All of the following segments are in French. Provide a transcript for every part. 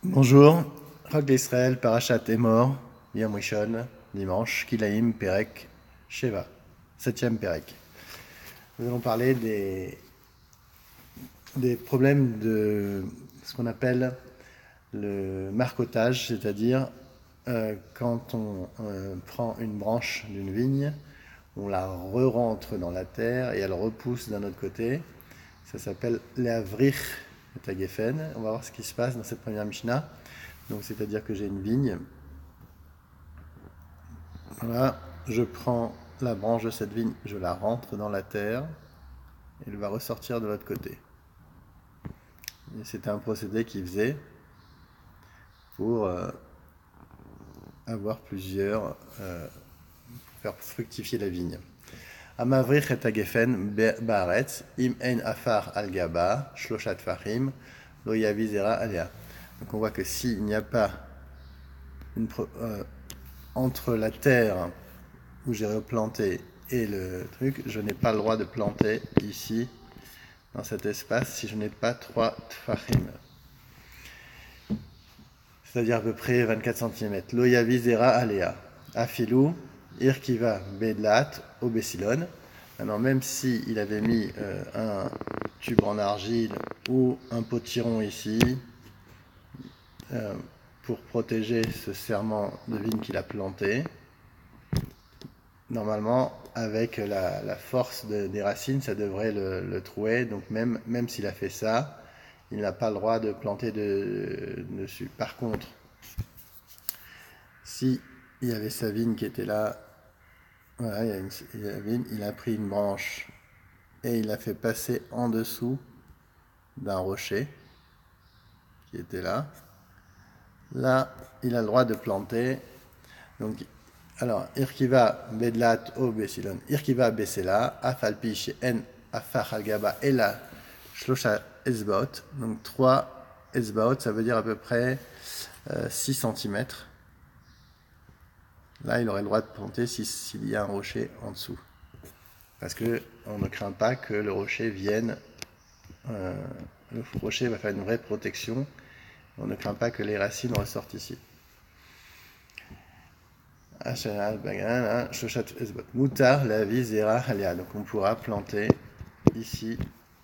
Bonjour, Rock d'Israël, Parashat est mort, Yom Rishon, dimanche, Kilaim, Perek, Sheva, septième Perek. Nous allons parler des problèmes de ce qu'on appelle le marcotage, c'est-à-dire quand on prend une branche d'une vigne, on la re-rentre dans la terre et elle repousse d'un autre côté. Ça s'appelle l'Avrich Tagefen. On va voir ce qui se passe dans cette première Mishnah. Donc, c'est-à-dire que j'ai une vigne. Voilà, je prends la branche de cette vigne, je la rentre dans la terre et elle va ressortir de l'autre côté. Et c'était un procédé qu'ils faisaient pour avoir plusieurs, pour faire fructifier la vigne. Amavrich et Tagefen baaretz im ein afar al gaba shloshat fahim lo yavizera alia. Donc on voit que s'il n'y a pas entre la terre où j'ai replanté et le truc, je n'ai pas le droit de planter ici dans cet espace si je n'ai pas 3 tfachim, c'est-à-dire à peu près 24 cm. Loya visera alea afilou irkiva bedlat au bessilon. Alors même si il avait mis un tube en argile ou un potiron ici pour protéger ce serment de vigne qu'il a planté, normalement, avec la force des racines, ça devrait le trouer. Donc même s'il a fait ça, il n'a pas le droit de planter dessus. Par contre, si il y avait sa vigne qui était là, voilà, il y a la vigne, il a pris une branche et il l'a fait passer en dessous d'un rocher qui était là. Là, il a le droit de planter. Donc, alors, Irkiva bedlat o besilon, Irkiva besela, afalpi she'en afar al gaba ela shlosha esbaot. Donc 3 esbaot, ça veut dire à peu près 6 cm. Là, il aurait le droit de planter s'il y a un rocher en dessous. Parce qu'on ne craint pas que le rocher vienne. Le rocher va faire une vraie protection. On ne craint pas que les racines ressortent ici. Moutar la visera halia. Donc on pourra planter ici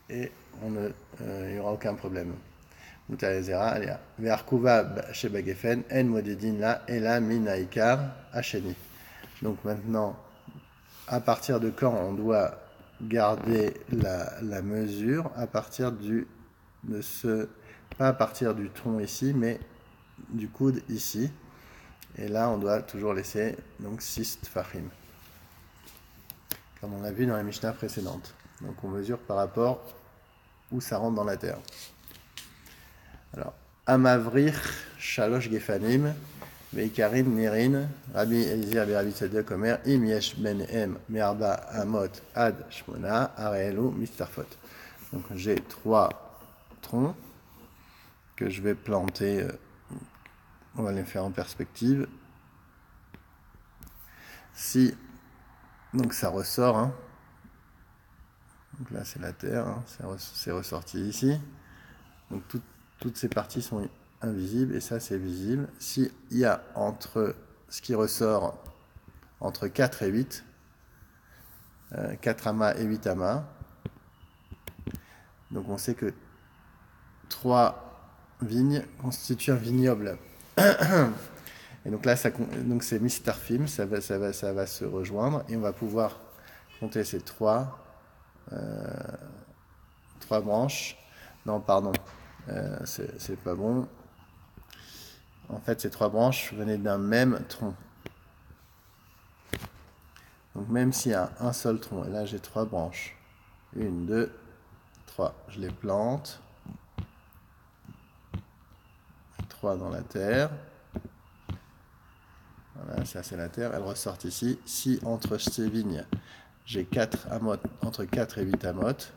et il n'y aura aucun problème. Moutar la visera halia. Ve'arkuva shebagefen en modedin la ela minaikar hacheni. Donc maintenant, à partir de quand on doit garder la mesure? À partir pas à partir du tronc ici, mais du coude ici. Et là, on doit toujours laisser donc 6 tfachim, comme on l'a vu dans la Mishnah précédente. Donc on mesure par rapport où ça rentre dans la terre. Alors, Amavrich Shalosh Gefanim, Veikarin Nirin, Rabbi Eliezer Rabbi Tzadok Omer, Im Yesh Ben Me'arba Amot Ad Shmona, Areelu Mistarfot. Donc j'ai 3 troncs que je vais planter. On va les faire en perspective. Si donc ça ressort, hein. Donc là c'est la terre, hein. C'est ressorti ici. Donc toutes ces parties sont invisibles et ça c'est visible. S'il y a entre ce qui ressort entre 4 et 8, 4 amas et 8 amas, donc on sait que 3 vignes constituent un vignoble. Et donc là, donc c'est Mistarfim, ça va se rejoindre et on va pouvoir compter ces 3 branches. Non, pardon, c'est pas bon. En fait, ces 3 branches venaient d'un même tronc. Donc même s'il y a un seul tronc, et là j'ai 3 branches, 1, 2, 3, je les plante, 3 dans la terre. Voilà, ça c'est la terre, elle ressort ici. Si entre ces vignes, j'ai 4 amotes, entre 4 et 8 amotes,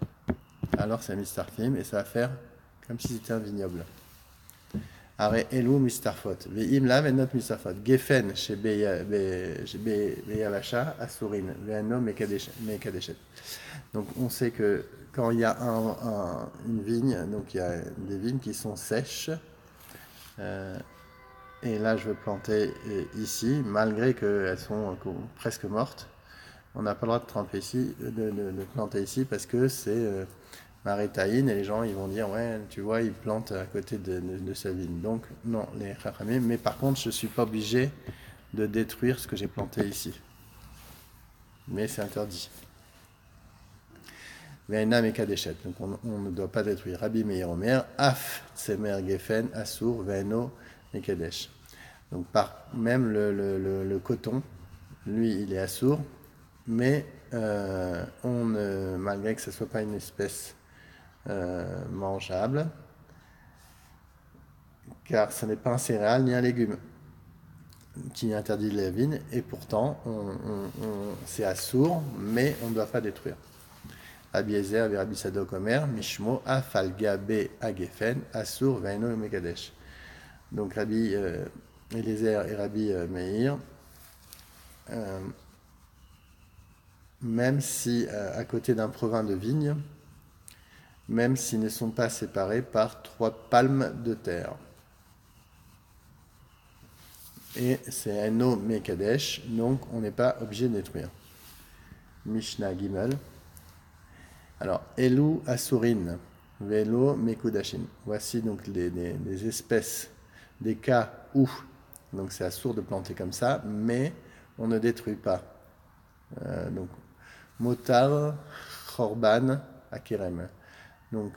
alors c'est Mistarfim et ça va faire comme si c'était un vignoble. Are elu mistarfot. Ve'im la venot mistarfot. Gefen chez Beyavasha asurin. Ve'ano mekadeshet. Donc on sait que quand il y a une vigne, donc il y a des vignes qui sont sèches, Et là, je veux planter ici, malgré qu'elles sont presque mortes. On n'a pas le droit de, tremper ici, de planter ici parce que c'est marétaïne et les gens ils vont dire ouais, tu vois, ils plantent à côté de sa vigne. Donc, non, les chachamim. Mais par contre, je ne suis pas obligé de détruire ce que j'ai planté ici. Mais c'est interdit. Ve'ena mekadeshet. Donc, on ne doit pas détruire. Rabbi Meir Omer, af tsemer gefen asur ve'eno mekadesh. Donc, même le coton, lui, il est assourd, mais malgré que ce ne soit pas une espèce mangeable, car ce n'est pas un céréal ni un légume qui interdit la vigne, et pourtant c'est assourd, mais on ne doit pas détruire. Rabbi Ezer et Rabbi Sadok Omer, Mishmo afalga be agefen assour veino mekadesh. Donc Rabbi Eliezer et Rabbi Meir, même si à côté d'un provin de vigne, même s'ils ne sont pas séparés par 3 palmes de terre. Et c'est Eno Mekadesh, donc on n'est pas obligé de détruire. Mishnah Gimel. Alors, Elu Asurin, Velo Mekudashin. Voici donc des espèces, des cas où, donc c'est assourd de planter comme ça, mais on ne détruit pas. Donc, Motar, Chorban, Akerem. Donc,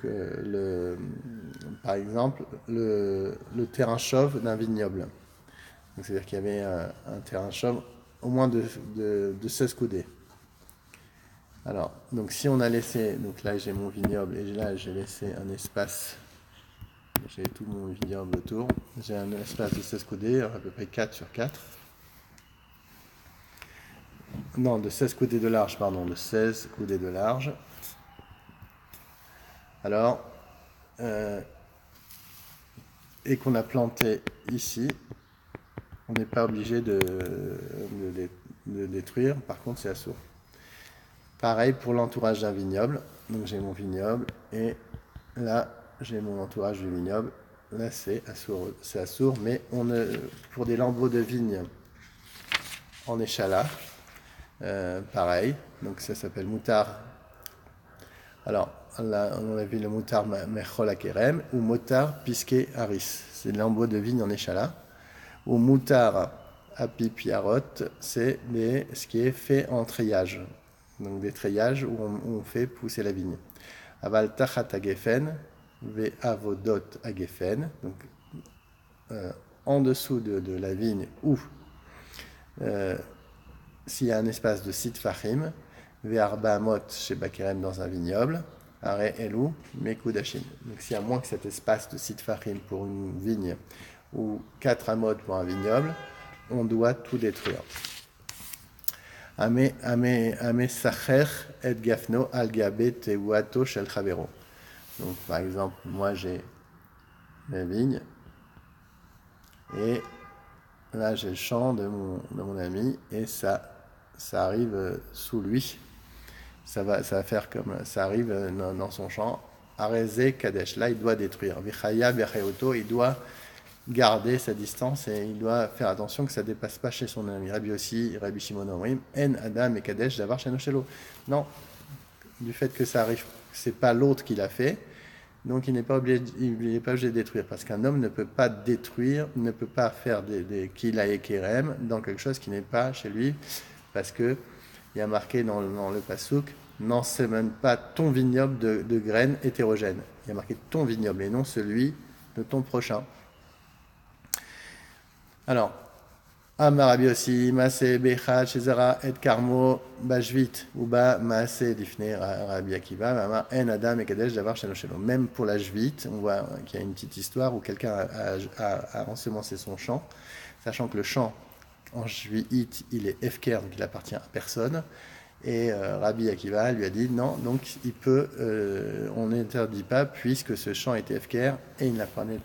par exemple, le terrain chauve d'un vignoble. C'est-à-dire qu'il y avait un terrain chauve au moins de 16 coudées. Alors, donc si on a laissé, donc là j'ai mon vignoble et là j'ai laissé un espace, j'ai tout mon vignoble autour, j'ai un espace de 16 coudées, à peu près 4 sur 4. Non, de 16 coudées de large, pardon, de 16 coudées de large. Alors, et qu'on a planté ici, on n'est pas obligé de détruire, par contre c'est assourd. Pareil pour l'entourage d'un vignoble, donc j'ai mon vignoble et là j'ai mon entourage du vignoble, là c'est assourd, mais pour des lambeaux de vigne en échalas, pareil, donc ça s'appelle moutar. Alors là on a vu le moutar mechol akerem ou moutar pisqué haris, c'est des lambeaux de vigne en échalas. Ou moutar apipiarot, c'est ce qui est fait en treillage. Donc des treillages où on fait pousser la vigne. Aval tachat agefen, ve avodot agefen, donc en dessous de la vigne ou s'il y a un espace de 6 fachim, ve arba amot chez Bakerem dans un vignoble, are elou mekudashin. Donc s'il y a moins que cet espace de 6 fachim pour une vigne ou 4 amot pour un vignoble, on doit tout détruire. Ame sacher et gafno al gabe teuato shel chavero. Donc par exemple, moi j'ai mes vignes et là j'ai le champ de mon ami et ça arrive sous lui. Ça va faire comme ça arrive dans son champ. Areze kadesh. Là il doit détruire. Vichaya becheoto, il doit garder sa distance et il doit faire attention que ça ne dépasse pas chez son ami. Rabbi aussi, Rabbi Shimon Omrim, En Adam et Kadesh d'avoir chez Noshelo. Non, du fait que ça arrive, c'est pas l'autre qui l'a fait, donc il n'est pas obligé de détruire, parce qu'un homme ne peut pas détruire, ne peut pas faire des kila et kerem dans quelque chose qui n'est pas chez lui, parce que il y a marqué dans le pasouk, n'ensèmene pas ton vignoble de graines hétérogènes. Il y a marqué ton vignoble et non celui de ton prochain. Alors, Amar Rabbi aussi, Maase Bechad Shezara et Karmo Bajvit Uba Maase Difne Rabbi Akiva, Amar En Adam et Kadesh Davar Shelo Shelo. Même pour la Jvite, on voit qu'il y a une petite histoire où quelqu'un a ensemencé son champ, sachant que le champ en Jvite, il est Efker, donc il appartient à personne. Et Rabbi Akiva lui a dit non, donc il peut, on n'interdit pas puisque ce champ était Efker et il n'appartenait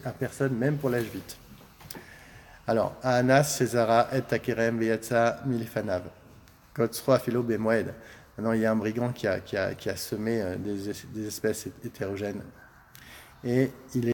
à personne, même pour la Jvite. Alors, Anas, Césara, et Takerem, Veyatsa, Milifanav. Kotsro, Afilo, Bemoed. Maintenant, il y a un brigand qui a semé des espèces hétérogènes. Et il est